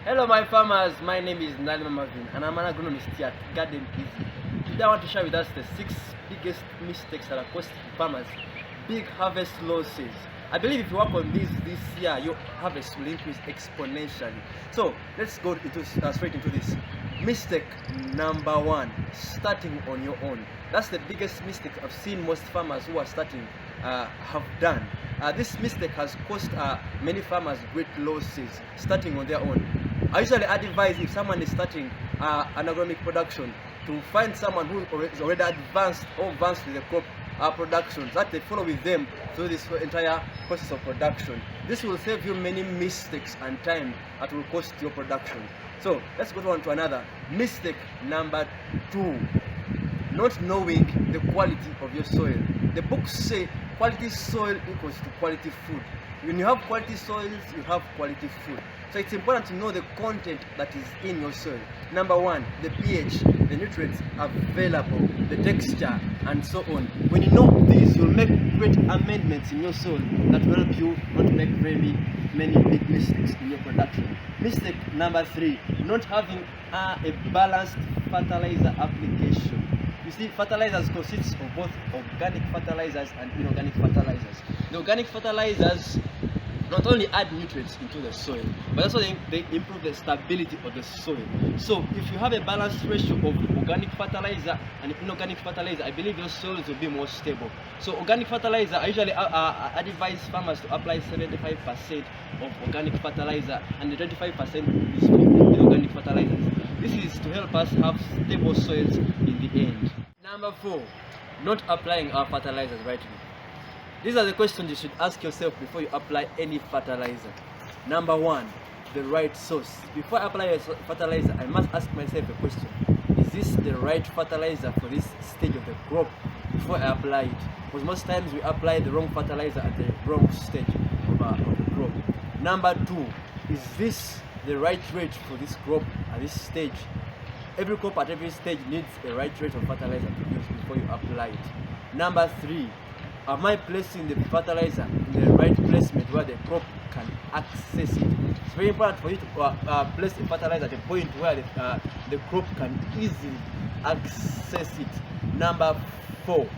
Hello my farmers, my name is Nalima Marvin and I'm an agronomist here at Garden Easy. Today I want to share with us the 6 biggest mistakes that are costing farmers big harvest losses. I believe if you work on this year, your harvest will increase exponentially. So let's go straight into this. Mistake number 1, starting on your own. That's the biggest mistake I've seen most farmers who are starting have done. This mistake has cost many farmers great losses starting on their own. I usually advise if someone is starting an agronomic production to find someone who is already advanced with the crop production, so that they follow with them through this entire process of production. This will save you many mistakes and time that will cost your production. So let's go on to another. Mistake number 2, not knowing the quality of your soil. The books say quality soil equals to quality food. When you have quality soils, you have quality food. So it's important to know the content that is in your soil. Number 1, the pH, the nutrients available, the texture, and so on. When you know these, you'll make great amendments in your soil that will help you not to make very many big mistakes in your production. Mistake number 3, not having a balanced fertilizer application. You see, fertilizers consist of both organic fertilizers and inorganic fertilizers. The organic fertilizers not only add nutrients into the soil, but also they improve the stability of the soil. So if you have a balanced ratio of organic fertilizer and inorganic fertilizer, I believe your soils will be more stable. So organic fertilizer, I usually advise farmers to apply 75% of organic fertilizer and the 25% is for inorganic fertilizers. This is to help us have stable soils in the end. Number 4, not applying our fertilizers rightly. These are the questions you should ask yourself before you apply any fertilizer. Number 1, the right source. Before I apply a fertilizer, I must ask myself a question. Is this the right fertilizer for this stage of the crop before I apply it? Because most times we apply the wrong fertilizer at the wrong stage of the crop. Number 2, is this the right rate for this crop at this stage? Every crop at every stage needs a right rate of fertilizer to use before you apply it. Number 3, am I placing the fertilizer in the right placement where the crop can access it? It's very important for you to place the fertilizer at a point where the crop can easily access it. Number 4,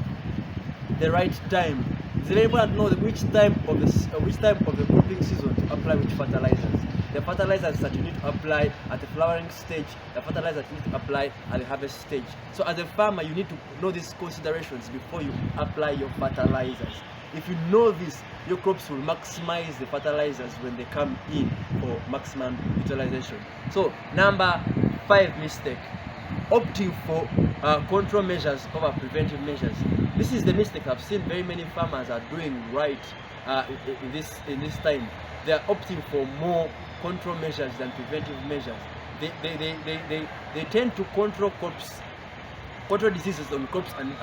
the right time. It's very important to know which time of the cropping season to apply which fertilizers. The fertilizers that you need to apply at the flowering stage, the fertilizers that you need to apply at the harvest stage. So as a farmer, you need to know these considerations before you apply your fertilizers. If you know this, your crops will maximize the fertilizers when they come in for maximum utilization. So number 5 mistake, opting for control measures over preventive measures. This is the mistake I've seen very many farmers are doing right in this time. They are opting for more control measures than preventive measures. They tend to control diseases on crops and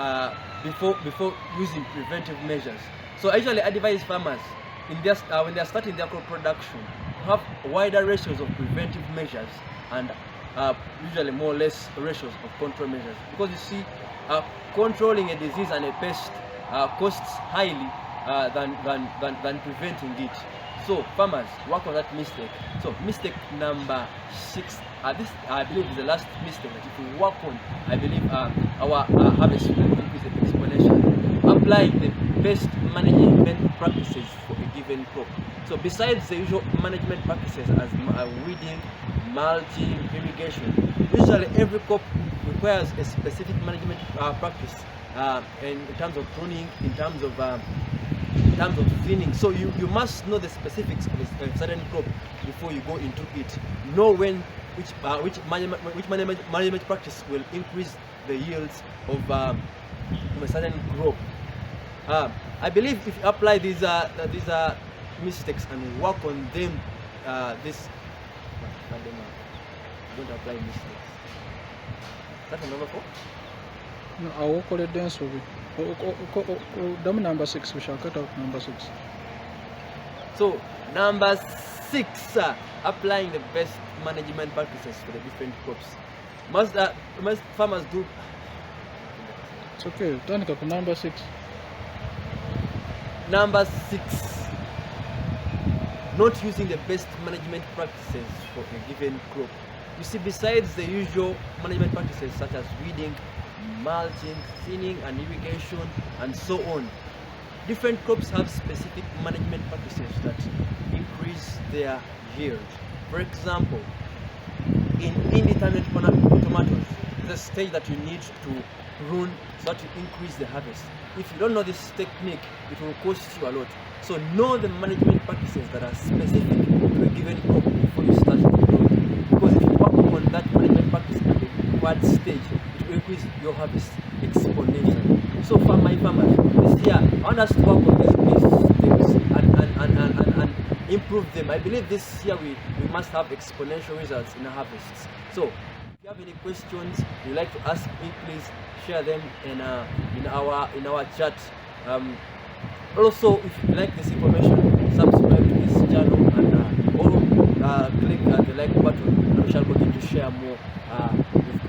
before using preventive measures. So I usually advise farmers when they are starting their crop production to have wider ratios of preventive measures and usually more or less ratios of control measures, because you see, controlling a disease and a pest costs highly than preventing it. So farmers, work on that mistake. So mistake number 6, this I believe is the last mistake that if we work on, I believe our harvest will increase exponentially. Applying the best management practices for a given crop. So besides the usual management practices as weeding, mulching, irrigation, usually every crop requires a specific management practice in terms of pruning, in terms of thinning. So you must know the specifics of a certain crop before you go into it. Know which management practice will increase the yields of a certain crop. I believe if you apply these mistakes and work on them, don't apply mistakes. Is that number 4? No, I will call it dance over. Number 6, we shall cut out number 6. So number 6, applying the best management practices for the different crops. Most farmers do. It's okay. Turn it number 6. Number 6, not using the best management practices for a given crop. You see, besides the usual management practices such as weeding, mulching, thinning and irrigation and so on, different crops have specific management practices that increase their yield. For example, in indeterminate tomatoes, the stage that you need to prune so that you increase the harvest. If you don't know this technique, it will cost you a lot. So know the management practices that are specific to a given crop before you start growing. Because if you work on that management practice at the required stage, it will increase your harvest exponentially. So for my farmers, this year I want us to work on these things and improve them. I believe this year we must have exponential results in our harvests. So if you have any questions you'd like to ask me, please share them in our chat. Also, if you like this information, subscribe to this channel and click the like button, and we shall continue to share more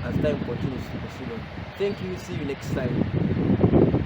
as time continues to proceed on. Thank you. See you next time.